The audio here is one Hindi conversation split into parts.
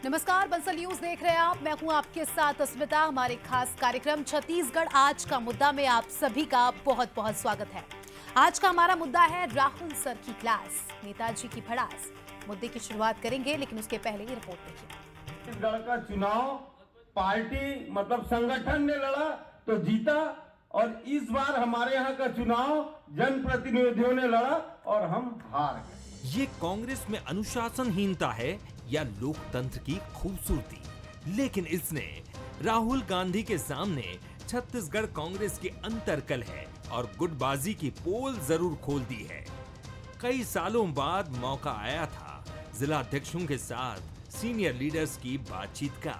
नमस्कार, बंसल न्यूज देख रहे हैं आप। मैं हूं आपके साथ अस्मिता। हमारे खास कार्यक्रम छत्तीसगढ़ आज का मुद्दा में आप सभी का बहुत बहुत स्वागत है। आज का हमारा मुद्दा है राहुल सर की क्लास, नेताजी की भड़ास। मुद्दे की शुरुआत करेंगे, लेकिन उसके पहले ये रिपोर्ट देखिए। छत्तीसगढ़ का चुनाव पार्टी मतलब संगठन ने लड़ा तो जीता, और इस बार हमारे यहाँ का चुनाव जनप्रतिनिधियों ने लड़ा और हम हार गए। ये कांग्रेस में अनुशासनहीनता है या लोकतंत्र की खूबसूरती? लेकिन इसने राहुल गांधी के सामने छत्तीसगढ़ कांग्रेस की अंतरकल है और गुटबाजी की पोल जरूर खोल दी है। कई सालों बाद मौका आया था जिला अध्यक्षों के साथ सीनियर लीडर्स की बातचीत का।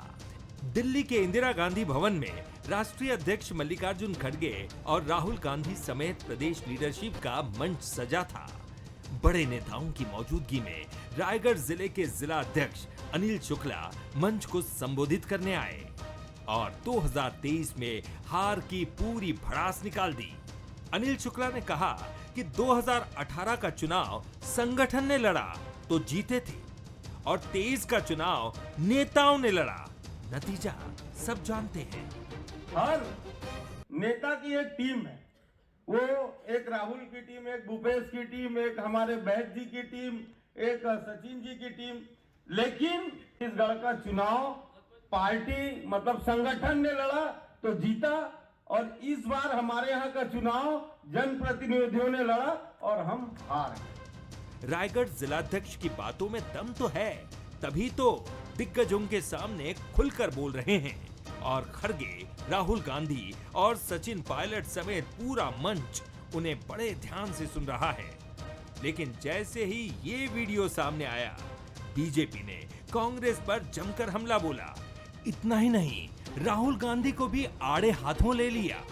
दिल्ली के इंदिरा गांधी भवन में राष्ट्रीय अध्यक्ष मल्लिकार्जुन खड़गे और राहुल गांधी समेत प्रदेश लीडरशिप का मंच सजा था। बड़े नेताओं की मौजूदगी में रायगढ़ जिले के जिला अध्यक्ष अनिल शुक्ला मंच को संबोधित करने आए और 2023 में हार की पूरी भड़ास निकाल दी। अनिल शुक्ला ने कहा कि 2018 का चुनाव संगठन ने लड़ा तो जीते थे और 23 का चुनाव नेताओं ने लड़ा। नतीजा सब जानते हैं। हर नेता की एक टीम है, वो एक राहुल की टीम, एक भूपेश की टीम, एक हमारे बैद जी की टीम, एक सचिन जी की टीम। लेकिन छत्तीसगढ़ का चुनाव पार्टी मतलब संगठन ने लड़ा तो जीता, और इस बार हमारे यहाँ का चुनाव जनप्रतिनिधियों ने लड़ा और हम हार गए। रायगढ़ जिलाध्यक्ष की बातों में दम तो है, तभी तो दिग्गजों के सामने खुलकर बोल रहे हैं और खड़गे, राहुल गांधी और सचिन पायलट समेत पूरा मंच उन्हें बड़े ध्यान से सुन रहा है। लेकिन जैसे ही ये वीडियो सामने आया, बीजेपी ने कांग्रेस पर जमकर हमला बोला। इतना ही नहीं, राहुल गांधी को भी आड़े हाथों ले लिया।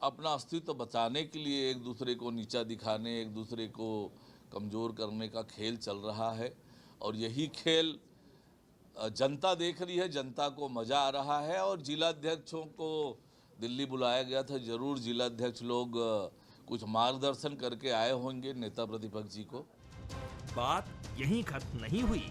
अपना अस्तित्व बचाने के लिए एक दूसरे को नीचा दिखाने, एक दूसरे को कमजोर करने का खेल चल रहा है और यही खेल जनता देख रही है, जनता को मजा आ रहा है। और जिलाध्यक्षों को दिल्ली बुलाया गया था, जरूर जिलाध्यक्ष लोग कुछ मार्गदर्शन करके आए होंगे नेता प्रतिपक्ष जी को। बात यहीं खत्म नहीं हुई।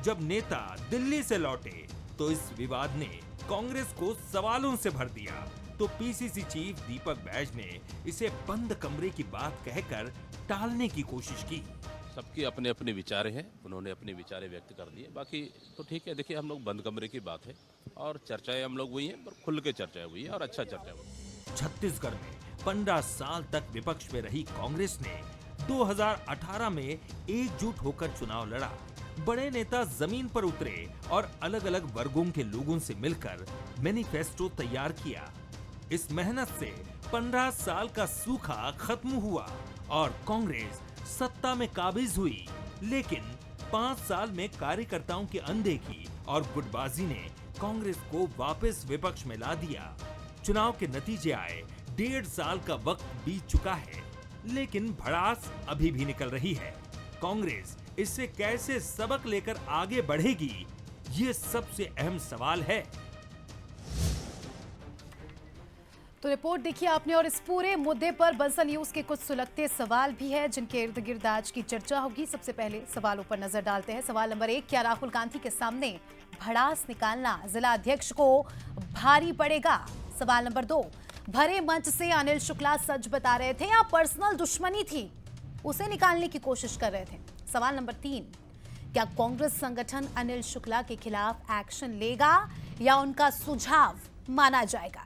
जब नेता दिल्ली से लौटे तो इस विवाद ने कांग्रेस को सवालों से भर दिया। तो पीसीसी चीफ दीपक बैज ने इसे बंद कमरे की बात कहकर टालने की कोशिश की। सबके अपने अपने विचार हैं, उन्होंने अपने विचार व्यक्त कर दिए, बाकी तो ठीक है। देखिए, हम लोग बंद कमरे की बात है और चर्चाएं हम लोग हुई हैं, पर खुल के चर्चाएं हुई है और अच्छा चर्चा हुई। छत्तीसगढ़ में 15 साल तक विपक्ष में रही कांग्रेस ने 2018 में एकजुट होकर चुनाव लड़ा। बड़े नेता जमीन पर उतरे और अलग अलग वर्गों के लोगों से मिलकर मैनिफेस्टो तैयार किया। इस मेहनत से 15 साल का सूखा खत्म हुआ और कांग्रेस सत्ता में काबिज हुई। लेकिन 5 साल में कार्यकर्ताओं की अनदेखी और गुटबाजी ने कांग्रेस को वापस विपक्ष में ला दिया। चुनाव के नतीजे आए, 1.5 साल का वक्त बीत चुका है, लेकिन भड़ास अभी भी निकल रही है। कांग्रेस इससे कैसे सबक लेकर आगे बढ़ेगी, ये सबसे अहम सवाल है। तो रिपोर्ट देखिए आपने, और इस पूरे मुद्दे पर बंसल न्यूज के कुछ सुलगते सवाल भी हैं जिनके इर्द गिर्द आज की चर्चा होगी। सबसे पहले सवालों पर नजर डालते हैं। सवाल नंबर 1, क्या राहुल गांधी के सामने भड़ास निकालना जिला अध्यक्ष को भारी पड़ेगा? सवाल नंबर 2, भरे मंच से अनिल शुक्ला सच बता रहे थे या पर्सनल दुश्मनी थी, उसे निकालने की कोशिश कर रहे थे? सवाल नंबर 3, क्या कांग्रेस संगठन अनिल शुक्ला के खिलाफ एक्शन लेगा या उनका सुझाव माना जाएगा?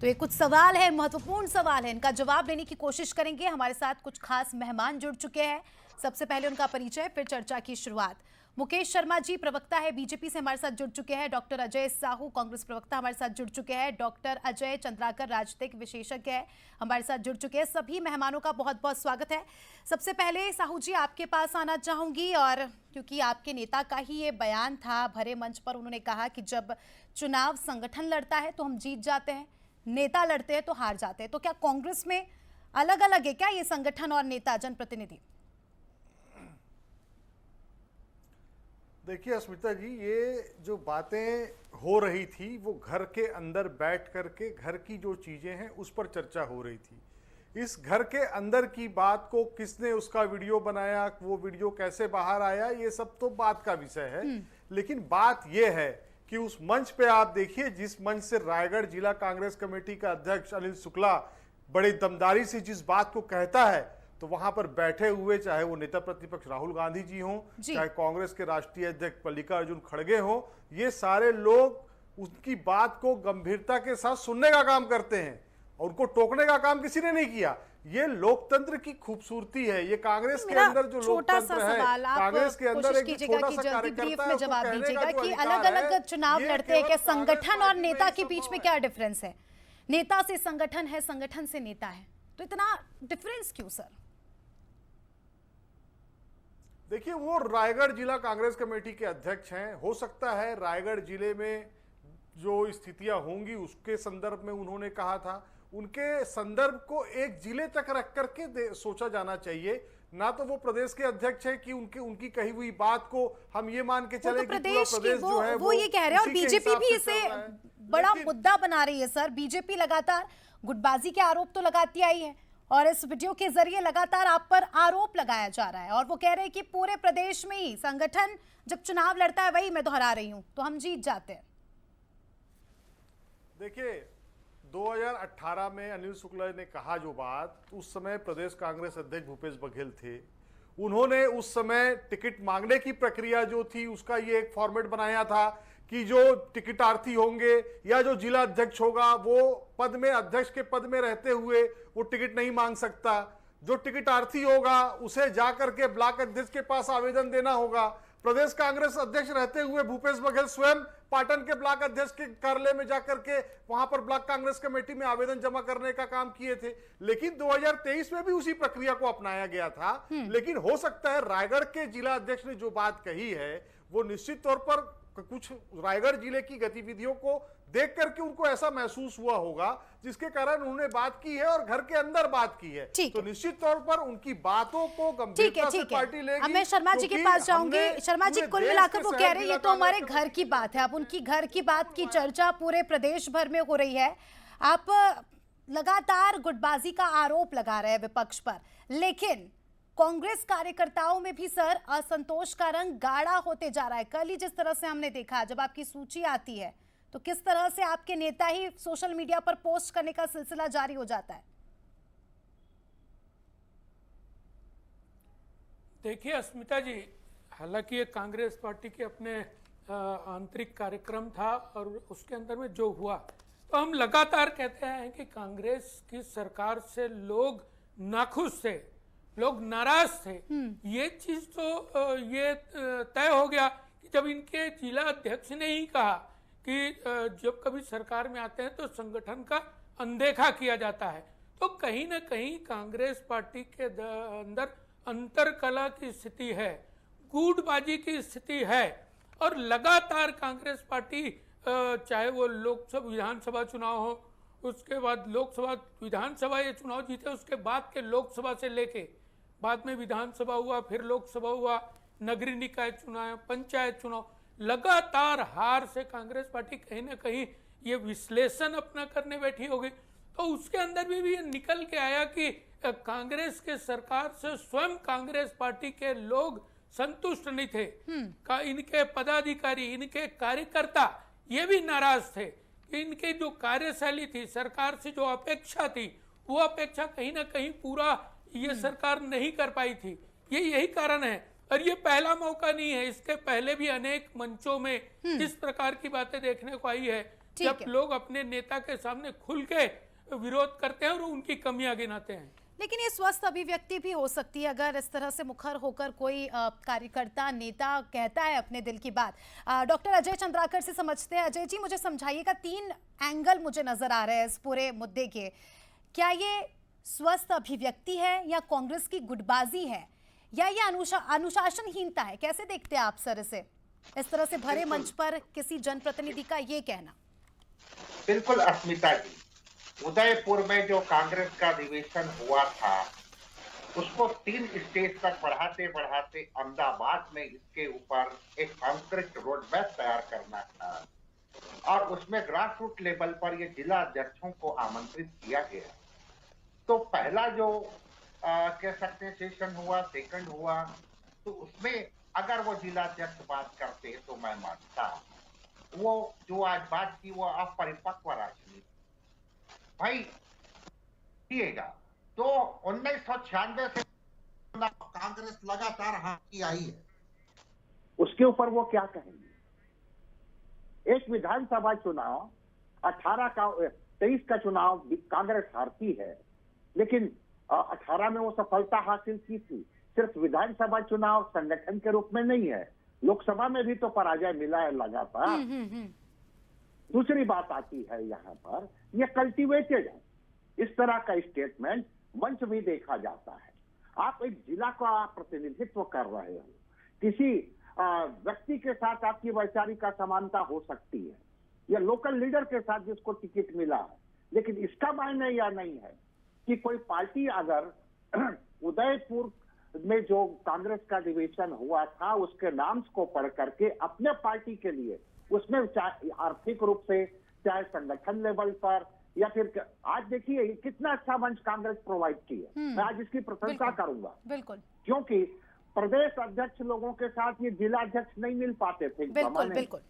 तो ये कुछ सवाल है, महत्वपूर्ण सवाल है, इनका जवाब देने की कोशिश करेंगे। हमारे साथ कुछ खास मेहमान जुड़ चुके हैं। सबसे पहले उनका परिचय, फिर चर्चा की शुरुआत। मुकेश शर्मा जी प्रवक्ता है बीजेपी से हमारे साथ जुड़ चुके हैं। डॉक्टर अजय साहू कांग्रेस प्रवक्ता हमारे साथ जुड़ चुके हैं। डॉक्टर अजय चंद्राकर राजनीतिक विशेषज्ञ है हमारे साथ जुड़ चुके हैं। सभी मेहमानों का बहुत बहुत स्वागत है। सबसे पहले साहू जी आपके पास आना चाहूंगी, और क्योंकि आपके नेता का ही ये बयान था भरे मंच पर, उन्होंने कहा कि जब चुनाव संगठन लड़ता है तो हम जीत जाते हैं, नेता लड़ते हैं तो हार जाते हैं। तो क्या कांग्रेस में अलग अलग है क्या ये संगठन और नेता जनप्रतिनिधि? देखिए अस्मिता जी, ये जो बातें हो रही थी वो घर के अंदर बैठ करके घर की जो चीज़ें हैं उस पर चर्चा हो रही थी। इस घर के अंदर की बात को किसने उसका वीडियो बनाया, वो वीडियो कैसे बाहर आया, ये सब तो बात का विषय है। लेकिन बात ये है कि उस मंच पे आप देखिए, जिस मंच से रायगढ़ जिला कांग्रेस कमेटी का अध्यक्ष अनिल शुक्ला बड़ी दमदारी से जिस बात को कहता है, तो वहां पर बैठे हुए चाहे वो नेता प्रतिपक्ष राहुल गांधी जी हों, चाहे कांग्रेस के राष्ट्रीय अध्यक्ष मल्लिकार्जुन खड़गे हों, ये सारे लोग उनकी बात को गंभीरता के साथ सुनने का काम करते हैं और उनको टोकने का काम किसी ने नहीं किया। ये लोकतंत्र की खूबसूरती है। ये कांग्रेस के अंदर जो लोकतंत्र है, कांग्रेस के अंदर एक छोटा सा कार्यकर्ता है, जवाब दीजिएगा कि अलग-अलग चुनाव लड़ते हैं, क्या संगठन और नेता के बीच में क्या डिफरेंस है? नेता से संगठन है, संगठन से नेता है, तो इतना डिफरेंस क्यों सर? देखिए, वो रायगढ़ जिला कांग्रेस कमेटी के अध्यक्ष हैं। हो सकता है रायगढ़ जिले में जो स्थितियां होंगी उसके संदर्भ में उन्होंने कहा था। उनके संदर्भ को एक जिले तक रख करके सोचा जाना चाहिए, ना तो वो प्रदेश के अध्यक्ष है कि उनकी कही हुई बात को हम ये मान के चले कि पूरा प्रदेश जो है वो ये कह रहे हैं। और बीजेपी भी इसे बड़ा मुद्दा बना रही है सर। बीजेपी लगातार गुटबाजी के आरोप तो लगाती आई है और इस वीडियो के जरिए लगातार आप पर आरोप लगाया जा रहा है और वो कह रहे हैं कि पूरे प्रदेश में ही संगठन जब चुनाव लड़ता है, वही मैं दोहरा रही हूं, तो हम जीत जाते हैं। देखिए, 2018 में अनिल शुक्ला ने कहा जो बात, उस समय प्रदेश कांग्रेस अध्यक्ष भूपेश बघेल थे। उन्होंने उस समय टिकट मांगने की प्रक्रिया जो थी उसका ये एक फॉर्मेट बनाया था कि जो टिकटार्थी होंगे या जो जिला अध्यक्ष होगा वो पद में, अध्यक्ष के पद में रहते हुए वो टिकट नहीं मांग सकता। जो टिकटार्थी होगा उसे जाकर के ब्लॉक अध्यक्ष के पास आवेदन देना होगा। प्रदेश कांग्रेस अध्यक्ष रहते हुए भूपेश बघेल स्वयं पाटन के ब्लॉक अध्यक्ष के कार्यालय में जाकर के वहां पर ब्लॉक कांग्रेस कमेटी में आवेदन जमा करने का काम किए थे। लेकिन 2023 में भी उसी प्रक्रिया को अपनाया गया था। लेकिन हो सकता है रायगढ़ के जिला अध्यक्ष ने जो बात कही है वो निश्चित तौर पर कुछ रायगढ़ जिले की गतिविधियों को देख करके उनको ऐसा महसूस हुआ होगा जिसके कारण उन्होंने बात की है और घर के अंदर बात की है। तो निश्चित तौर पर उनकी बातों को गंभीरता से पार्टी लेगी। अब मैं शर्मा जी के पास जाऊंगी। शर्मा जी, कुल मिलाकर वो कह रहे हैं ये तो हमारे घर की बात है। अब उनकी घर की बात की चर्चा पूरे प्रदेश भर में हो रही है। आप लगातार गुटबाजी का आरोप लगा रहे हैं विपक्ष पर, लेकिन कांग्रेस कार्यकर्ताओं में भी सर असंतोष का रंग गाढ़ा होते जा रहा है। कल ही जिस तरह से हमने देखा, जब आपकी सूची आती है तो किस तरह से आपके नेता ही सोशल मीडिया पर पोस्ट करने का सिलसिला जारी हो जाता है। देखिए अस्मिता जी, हालांकि ये कांग्रेस पार्टी के अपने आंतरिक कार्यक्रम था और उसके अंदर में जो हुआ, तो हम लगातार कहते हैं कि कांग्रेस की सरकार से लोग नाखुश थे, लोग नाराज थे। ये चीज तो ये तय हो गया कि जब इनके जिला अध्यक्ष ने ही कहा कि जब कभी सरकार में आते हैं तो संगठन का अनदेखा किया जाता है, तो कहीं ना कहीं कांग्रेस पार्टी के अंदर अंतरकला की स्थिति है, गूटबाजी की स्थिति है। और लगातार कांग्रेस पार्टी चाहे वो लोकसभा विधानसभा चुनाव हो, उसके बाद लोकसभा विधानसभा ये चुनाव जीते, उसके बाद के लोकसभा से लेके बाद में विधानसभा हुआ, फिर लोकसभा हुआ, नगरीय निकाय चुनाव, पंचायत चुनाव, लगातार हार से कांग्रेस पार्टी कहीं ना कहीं ये विश्लेषण अपना करने बैठी होगी। तो उसके अंदर भी ये निकल के आया कि कांग्रेस के सरकार से स्वयं कांग्रेस पार्टी के लोग संतुष्ट नहीं थे। इनके पदाधिकारी, इनके कार्यकर्ता ये भी नाराज थे कि इनकी जो कार्यशैली थी, सरकार से जो अपेक्षा थी, वो अपेक्षा कहीं ना कहीं पूरा ये सरकार नहीं कर पाई थी। यही कारण है। और ये पहला मौका नहीं है, इसके पहले भी अनेक मंचों में इस प्रकार की बातें देखने को आई है, जब लोग अपने नेता के सामने खुल के विरोध करते हैं और उनकी कमियां गिनाते हैं। लेकिन ये स्वस्थ अभिव्यक्ति भी हो सकती है अगर इस तरह से मुखर होकर कोई कार्यकर्ता, नेता कहता है अपने दिल की बात। डॉक्टर अजय चंद्राकर से समझते हैं। अजय जी, मुझे समझाइएगा, 3 एंगल मुझे नजर आ रहे हैं इस पूरे मुद्दे के। क्या ये स्वस्थ अभिव्यक्ति है या कांग्रेस की गुटबाजी है या ये अनुशासनहीनता है? कैसे देखते हैं आप सर इसे, इस तरह से भरे मंच पर किसी जनप्रतिनिधि का ये कहना? बिल्कुल अस्मिता जी, उदयपुर में जो कांग्रेस का अधिवेशन हुआ था उसको 3 स्टेज तक बढ़ाते बढ़ाते अहमदाबाद में इसके ऊपर एक कंक्रीट रोड मैप तैयार करना था और उसमें ग्रास रूट लेवल पर ये जिला अध्यक्षों को आमंत्रित किया गया। तो पहला जो कह सकते हैं सेशन हुआ, सेकंड हुआ, तो उसमें अगर वो जिलाध्यक्ष बात करते तो मैं मानता। वो जो आज बात की वो अपरिपक्व राजनीति भाई दिएगा। तो 1996 से कांग्रेस लगातार हाथी आई है, उसके ऊपर वो क्या कहेंगे? एक विधानसभा चुनाव 23 का चुनाव कांग्रेस हारती है, लेकिन 18 में वो सफलता हासिल की थी। सिर्फ विधानसभा चुनाव संगठन के रूप में नहीं है, लोकसभा में भी तो पराजय मिला है लगातार। दूसरी बात आती है यहाँ पर, ये कल्टीवेटेड है। इस तरह का स्टेटमेंट मंच भी देखा जाता है। आप एक जिला का प्रतिनिधित्व कर रहे हो, किसी व्यक्ति के साथ आपकी वैचारिक असमानता हो सकती है, या लोकल लीडर के साथ जिसको टिकट मिला है, लेकिन इसका मायने यह नहीं है कि कोई पार्टी अगर उदयपुर में जो कांग्रेस का अधिवेशन हुआ था उसके नाम को पढ़ करके अपने पार्टी के लिए उसमें आर्थिक रूप से, चाहे संगठन लेवल पर, या फिर आज देखिए कितना अच्छा मंच कांग्रेस प्रोवाइड की है। मैं आज इसकी प्रशंसा करूंगा, बिल्कुल, क्योंकि प्रदेश अध्यक्ष लोगों के साथ ये जिला अध्यक्ष नहीं मिल पाते थे बिल्कुल, बिल्कुल।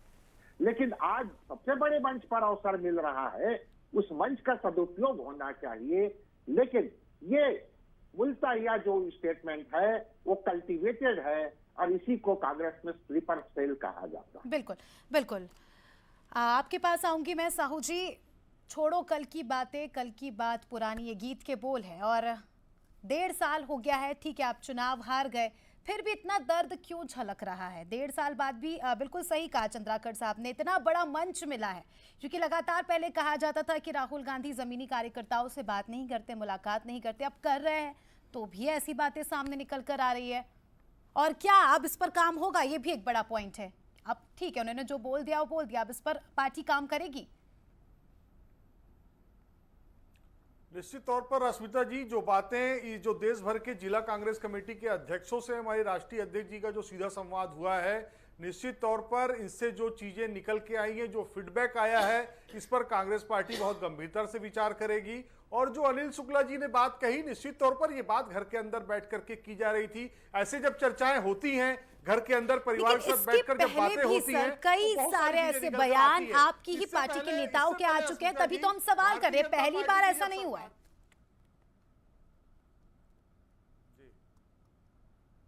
लेकिन आज सबसे बड़े मंच पर अवसर मिल रहा है, उस मंच का सदुपयोग होना चाहिए। लेकिन ये मूलतः यह जो स्टेटमेंट है वो कल्टीवेटेड है और इसी को कांग्रेस में स्लीपर सेल कहा जाता है। बिल्कुल, बिल्कुल। आपके पास आऊंगी मैं साहू जी। छोड़ो कल की बातें, कल की बात पुरानी, ये गीत के बोल है। और 1.5 साल हो गया है, ठीक है आप चुनाव हार गए, फिर भी इतना दर्द क्यों झलक रहा है? 1.5 साल बाद भी बिल्कुल सही कहा चंद्राकर साहब ने, इतना बड़ा मंच मिला है। क्योंकि लगातार पहले कहा जाता था कि राहुल गांधी जमीनी कार्यकर्ताओं से बात नहीं करते, मुलाकात नहीं करते, अब कर रहे हैं तो भी ऐसी बातें सामने निकल कर आ रही है। और क्या अब इस पर काम होगा? ये भी एक बड़ा पॉइंट है। अब ठीक है, उन्होंने जो बोल दिया वो बोल दिया, अब इस पर पार्टी काम करेगी? निश्चित तौर पर अस्मिता जी, जो बातें जो देश भर के जिला कांग्रेस कमेटी के अध्यक्षों से हमारे राष्ट्रीय अध्यक्ष जी का जो सीधा संवाद हुआ है, निश्चित तौर पर इससे जो चीजें निकल के आई हैं, जो फीडबैक आया है, इस पर कांग्रेस पार्टी बहुत गंभीरता से विचार करेगी। और जो अनिल शुक्ला जी ने बात कही, निश्चित तौर पर यह बात घर के अंदर बैठ करके की जा रही थी। ऐसे जब चर्चाएं होती हैं घर के अंदर परिवार के साथ बैठकर जब बातें होती हैं, कई सारे ऐसे बयान आपकी ही पार्टी के नेताओं के आ चुके हैं, तभी तो हम सवाल कर रहे हैं। पहली बार ऐसा नहीं हुआ है।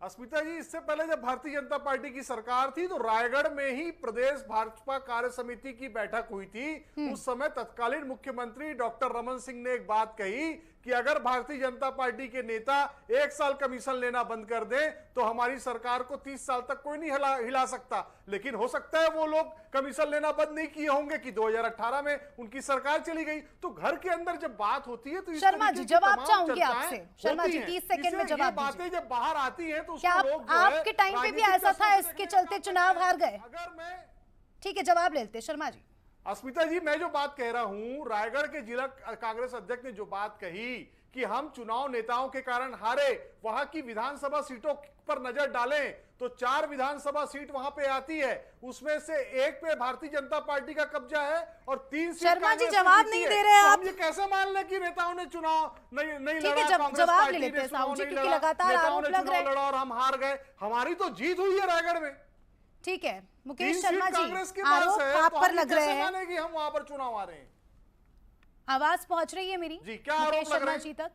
अस्मिता जी, इससे पहले जब भारतीय जनता पार्टी की सरकार थी तो रायगढ़ में ही प्रदेश भाजपा कार्य समिति की बैठक हुई थी। उस समय तत्कालीन मुख्यमंत्री डॉक्टर रमन सिंह ने एक बात कही कि अगर भारतीय जनता पार्टी के नेता 1 साल कमीशन लेना बंद कर दें तो हमारी सरकार को 30 साल तक कोई नहीं हिला सकता। लेकिन हो सकता है वो लोग कमीशन लेना बंद नहीं किए होंगे कि 2018 में उनकी सरकार चली गई। तो घर के अंदर जब बात होती है तो शर्मा जी जवाब चाहूंगी आपसे। शर्मा जी 30 सेकंड में जवाब दीजिए। बातें जब बाहर आती हैं तो क्या आपके टाइम पे भी ऐसा था, इसके चलते चुनाव हार गए? अगर मैं ठीक है, जवाब लेते शर्मा जी। अस्मिता जी, मैं जो बात कह रहा हूं, रायगढ़ के जिला कांग्रेस अध्यक्ष ने जो बात कही कि हम चुनाव नेताओं के कारण हारे, वहां की विधानसभा सीटों पर नजर डालें तो 4 विधानसभा सीट वहां पे आती है, उसमें से 1 पे भारतीय जनता पार्टी का कब्जा है और 3 सीट शर्मा जी जवाब नहीं दे रहे आप। हम ये कैसे मान लें कि नेताओं ने चुनाव नहीं लड़ा? जवाब ले लेते हैं साहू जी, क्योंकि लगातार आरोप लग रहे हैं और हम हार गए। हमारी तो जीत हुई है रायगढ़ में। ठीक है मुकेश शर्मा जी, कांग्रेस के पास आरोप है, आप तो पर हम लग रहे हैं। माने कि हम वहां पर चुनाव आ रहे हैं। आवाज पहुंच रही है मेरी जी, क्या आरोप मुकेश लग शर्मा रहे हैं? जी तक?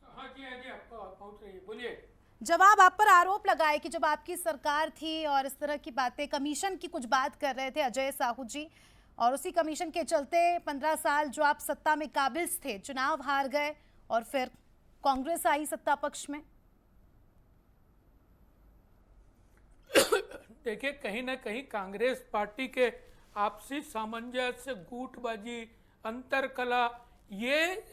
हाँ जी आपको पहुंच रही है, बोलिए। जवाब आप पर आरोप लगाए कि जब आपकी सरकार थी और इस तरह की बातें, कमीशन की कुछ बात कर रहे थे अजय साहू जी, और उसी कमीशन के चलते 15 साल जो आप सत्ता में काबिज थे, चुनाव हार गए और फिर कांग्रेस आई सत्ता पक्ष में। देखिए, कहीं ना कहीं कांग्रेस पार्टी के आपसी सामंजस्य, गुटबाजी, अंतरकला, ये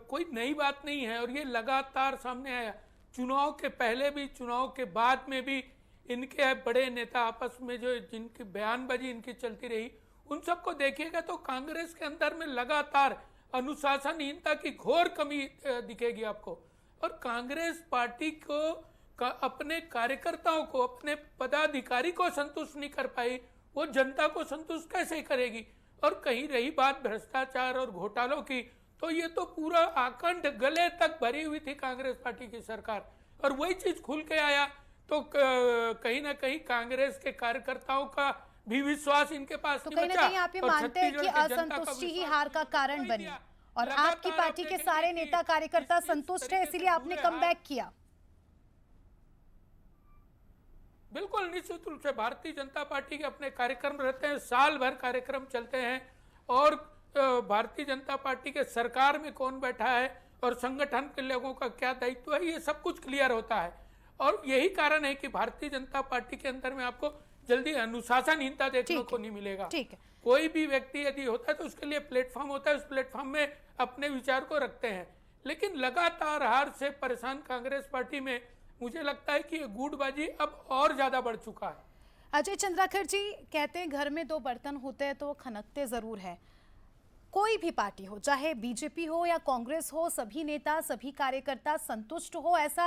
कोई नई बात नहीं है और ये लगातार सामने आया। चुनाव के पहले भी, चुनाव के बाद में भी इनके बड़े नेता आपस में जो जिनकी बयानबाजी इनकी चलती रही, उन सबको देखिएगा तो कांग्रेस के अंदर में लगातार अनुशासनहीनता की घोर कमी दिखेगी आपको। और कांग्रेस पार्टी को अपने कार्यकर्ताओं को, अपने पदाधिकारी को संतुष्ट नहीं कर पाई, वो जनता को संतुष्ट कैसे करेगी? और कहीं रही बात भ्रष्टाचार और घोटालों की, तो ये तो पूरा आकंठ गले तक भरी हुई थी कांग्रेस पार्टी की सरकार, और वही चीज खुल के आया तो कहीं ना कहीं कांग्रेस के कार्यकर्ताओं का भी विश्वास इनके पास तो नहीं कहीं ना बचा कहीं आप ये और मानते हैं छत्तीसगढ़ कि की जनता का असंतुष्टि ही विश्वास हार का कारण नहीं बनी दिया। और लगातार आपकी आप पार्टी के देखेंगे सारे कि नेता कार्यकर्ता इस संतुष्ट है, तरीके से इसीलिए आपने पूरे कमबैक किया। बिल्कुल निश्चित रूप से भारतीय जनता पार्टी के अपने कार्यक्रम रहते हैं, साल भर कार्यक्रम चलते हैं, और भारतीय जनता पार्टी के सरकार में कौन बैठा है और संगठन के लोगों का क्या दायित्व है, ये सब कुछ क्लियर होता है। और यही कारण है कि भारतीय जनता पार्टी के अंदर में आपको जल्दी अनुशासनहीनता देखने को नहीं मिलेगा। ठीक है। कोई भी व्यक्ति यदि होता है तो उसके लिए प्लेटफॉर्म होता है, उस प्लेटफॉर्म में अपने विचार को रखते हैं, लेकिन लगातार हार से परेशान कांग्रेस पार्टी में मुझे लगता है कि ये गुटबाजी अब और ज्यादा बढ़ चुका है। अजय चंद्राकर जी कहते हैं घर में दो बर्तन होते हैं तो वो खनकते जरूर है। कोई भी पार्टी हो, चाहे बीजेपी हो या कांग्रेस हो, सभी नेता सभी कार्यकर्ता संतुष्ट हो ऐसा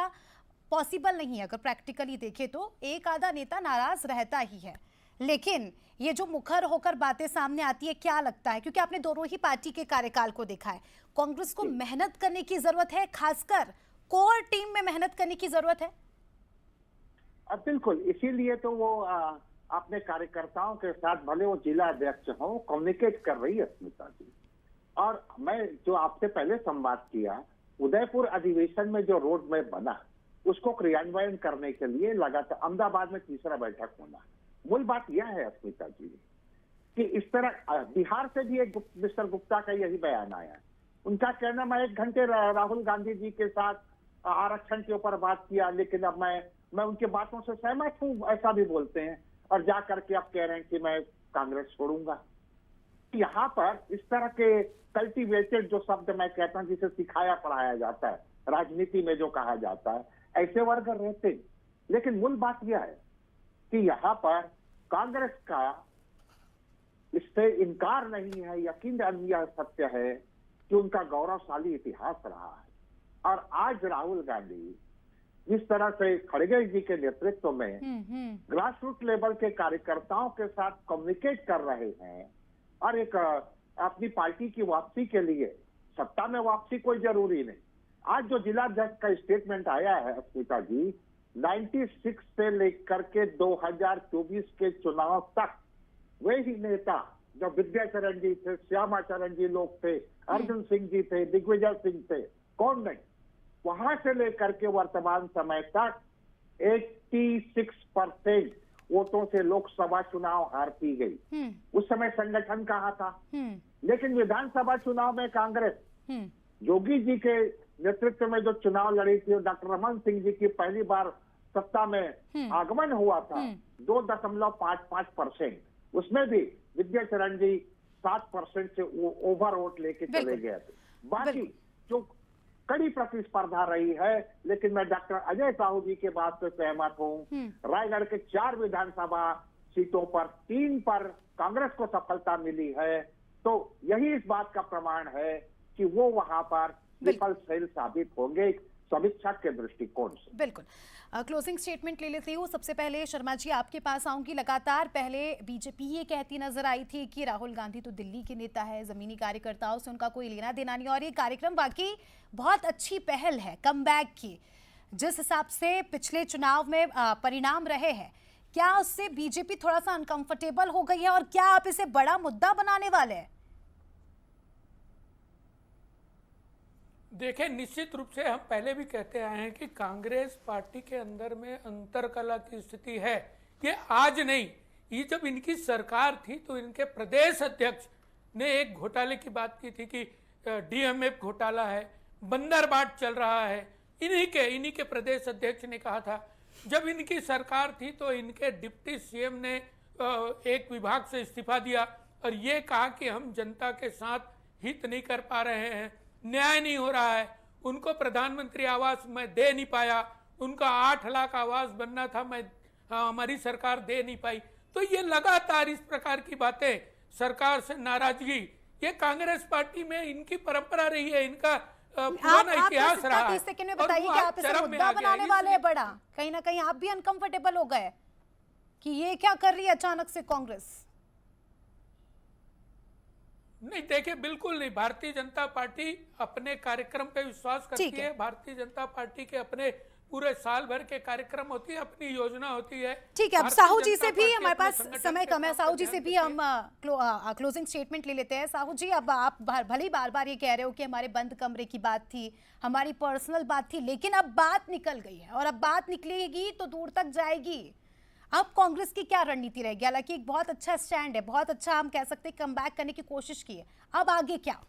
पॉसिबल नहीं है। अगर प्रैक्टिकली देखें तो एक आधा नेता नाराज रहता ही है, लेकिन ये जो मुखर होकर बातें सामने आती है, क्या लगता है, क्योंकि आपने दोनों ही पार्टी के कार्यकाल को देखा है, कांग्रेस को मेहनत करने की जरूरत है, खासकर कोर टीम में मेहनत करने की जरूरत है? अब बिल्कुल, इसीलिए तो वो अपने कार्यकर्ताओं के साथ भले वो जिला अध्यक्ष हो कम्युनिकेट कर रही है स्मिता जी। और मैं जो आपसे पहले संवाद किया, उदयपुर अधिवेशन में जो रोड मैप बना उसको क्रियान्वयन करने के लिए लगातार अहमदाबाद में तीसरा बैठक होना। मूल बात यह है स्मिता जी कि इस तरह बिहार से भी एक मिस्टर गुप्ता का यही बयान आया। उनका कहना, मैं 1 घंटे राहुल गांधी जी के साथ आरक्षण के ऊपर बात किया, लेकिन अब मैं उनकी बातों से सहमत हूँ, ऐसा भी बोलते हैं, और जा करके अब कह रहे हैं कि मैं कांग्रेस छोड़ूंगा। यहाँ पर इस तरह के कल्टीवेटेड जो शब्द मैं कहता हूँ, जिसे सिखाया पढ़ाया जाता है राजनीति में जो कहा जाता है, ऐसे वर्ग रहते। लेकिन मूल बात यह है कि यहाँ पर कांग्रेस का इससे इनकार नहीं है, यकीन यह सत्य है कि उनका गौरवशाली इतिहास रहा है। और आज राहुल गांधी जिस तरह से खड़गे जी के नेतृत्व में ग्रास रूट लेवल के कार्यकर्ताओं के साथ कम्युनिकेट कर रहे हैं, और एक अपनी पार्टी की वापसी के लिए, सत्ता में वापसी कोई जरूरी नहीं। आज जो जिलाध्यक्ष का स्टेटमेंट आया है स्मिता जी, 96 से लेकर के 2024 के चुनाव तक वही नेता जो विद्याचरण जी थे, श्यामाचरण जी लोग थे, अर्जुन सिंह जी थे, दिग्विजय सिंह थे, कौन नहीं, वहां से लेकर के वर्तमान समय तक 86% वोटों से लोकसभा चुनाव हारती गई। उस समय संगठन कहाँ था, लेकिन विधानसभा चुनाव में कांग्रेस योगी जी के नेतृत्व में जो चुनाव लड़ी थी, डॉक्टर रमन सिंह जी की पहली बार सत्ता में आगमन हुआ था 2.55%, उसमें भी विद्याचरण जी 7% से ओवर वोट लेके चले गए थे। बाकी जो कड़ी प्रतिस्पर्धा रही है, लेकिन मैं डॉक्टर अजय साहू जी के बात से सहमत हूँ। रायगढ़ के 4 विधानसभा सीटों पर 3 पर कांग्रेस को सफलता मिली है, तो यही इस बात का प्रमाण है कि वो वहां पर विफल सेल साबित होंगे समीक्षा के दृष्टिकोण से। बिल्कुल। क्लोजिंग स्टेटमेंट ले लेती हूँ। सबसे पहले शर्मा जी आपके पास आऊंगी। लगातार पहले बीजेपी ये कहती नजर आई थी कि राहुल गांधी तो दिल्ली के नेता है, जमीनी कार्यकर्ताओं से उनका कोई लेना देना नहीं, और ये कार्यक्रम वाकई बहुत अच्छी पहल है कमबैक की। जिस हिसाब से पिछले चुनाव में परिणाम रहे हैं, क्या उससे बीजेपी थोड़ा सा अनकंफर्टेबल हो गई है, और क्या आप इसे बड़ा मुद्दा बनाने वाले हैं? देखें, निश्चित रूप से हम पहले भी कहते आए हैं कि कांग्रेस पार्टी के अंदर में अंतरकलह की स्थिति है। ये आज नहीं, ये जब इनकी सरकार थी तो इनके प्रदेश अध्यक्ष ने एक घोटाले की बात की थी कि डीएमएफ घोटाला है, बंदरबाट चल रहा है। इन्हीं के प्रदेश अध्यक्ष ने कहा था। जब इनकी सरकार थी तो इनके डिप्टी सीएम ने एक विभाग से इस्तीफा दिया और ये कहा कि हम जनता के साथ हित नहीं कर पा रहे हैं, न्याय नहीं हो रहा है। उनको प्रधानमंत्री आवास मैं दे नहीं पाया, उनका 8 लाख आवास बनना था, मैं हमारी सरकार दे नहीं पाई। तो ये लगातार इस प्रकार की बातें, सरकार से नाराजगी, ये कांग्रेस पार्टी में इनकी परंपरा रही है, इनका पुराना इतिहास रहा है। 30 सेकंड में बताइए कि आप इसे मुद्दा बनाने वाले हैं बड़ा, कहीं ना कहीं आप भी अनकंफर्टेबल हो गए कि ये क्या कर रही है अचानक से कांग्रेस? नहीं, देखिए बिल्कुल नहीं। भारतीय जनता पार्टी अपने कार्यक्रम पे विश्वास करती ठीक है। है। भारतीय जनता पार्र्टी के अपने पूरे साल भर के कार्यक्रम होती है, अपनी योजना होती है। ठीक है, अब भारतीय साहू जी जनता से भी पार्टी हमारे अपने पास संगठन समय के कम है। काम पर साहू जी से ध्यान भी देती हम क्लोजिंग स्टेटमेंट ले लेते हैं। साहू जी, अब आप भले ही बार बार ये कह रहे हो कि हमारे बंद कमरे की बात थी, हमारी पर्सनल बात थी, लेकिन अब बात निकल गई है और अब बात निकलेगी तो दूर तक जाएगी। अब कांग्रेस की क्या रणनीति रहेगी? हालांकि एक बहुत अच्छा स्टैंड है, बहुत अच्छा हम कह सकते हैं कमबैक करने की कोशिश की है, अब आगे क्या?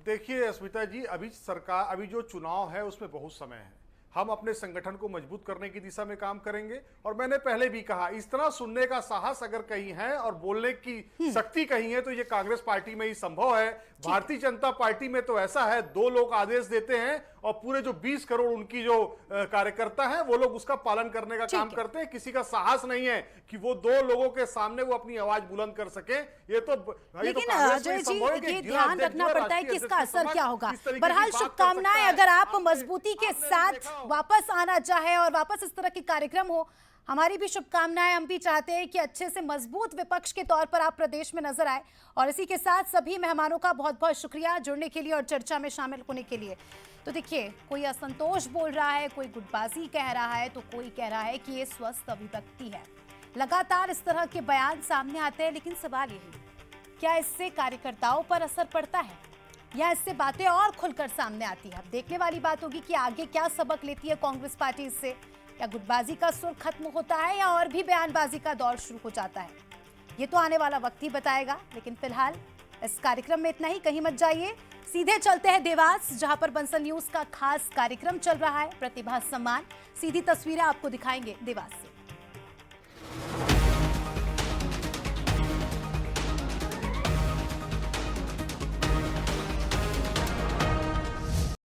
देखिए स्मिता जी, अभी जो चुनाव है उसमें बहुत समय है। हम अपने संगठन को मजबूत करने की दिशा में काम करेंगे और मैंने पहले भी कहा, इस तरह सुनने का साहस अगर कहीं है और बोलने की शक्ति कहीं है तो ये कांग्रेस पार्टी में ही संभव है। भारतीय जनता पार्टी में तो ऐसा है, 2 लोग आदेश देते हैं और पूरे जो 20 करोड़ उनकी जो कार्यकर्ता है वो लोग उसका पालन करने का काम करते हैं। किसी का साहस नहीं है कि वो 2 लोगों के सामने वो अपनी आवाज बुलंद कर सके। लेकिन अजय जी, ये ध्यान रखना पड़ता है कि इसका असर क्या होगा। बहरहाल शुभकामनाएं, अगर आप मजबूती के साथ वापस आना चाहे और वापस इस तरह के कार्यक्रम हो, हमारी भी शुभकामनाएं। हम भी चाहते हैं कि अच्छे से मजबूत विपक्ष के तौर पर आप प्रदेश में नजर आए। और इसी के साथ सभी मेहमानों का बहुत बहुत शुक्रिया जुड़ने के लिए और चर्चा में शामिल होने के लिए। तो देखिए, कोई असंतोष बोल रहा है, कोई गुटबाजी कह रहा है, तो कोई कह रहा है कि ये स्वस्थ अभिव्यक्ति है। लगातार इस तरह के बयान सामने आते हैं, लेकिन सवाल यही, क्या इससे कार्यकर्ताओं पर असर पड़ता है या इससे बातें और खुलकर सामने आती है? अब देखने वाली बात होगी कि आगे क्या सबक लेती है कांग्रेस पार्टी इससे। या गुटबाजी का सुर खत्म होता है या और भी बयानबाजी का दौर शुरू हो जाता है, ये तो आने वाला वक्त ही बताएगा। लेकिन फिलहाल इस कार्यक्रम में इतना ही। कहीं मत जाइए, सीधे चलते हैं देवास, जहां पर बंसल न्यूज का खास कार्यक्रम चल रहा है, प्रतिभा सम्मान। सीधी तस्वीरें आपको दिखाएंगे देवास से।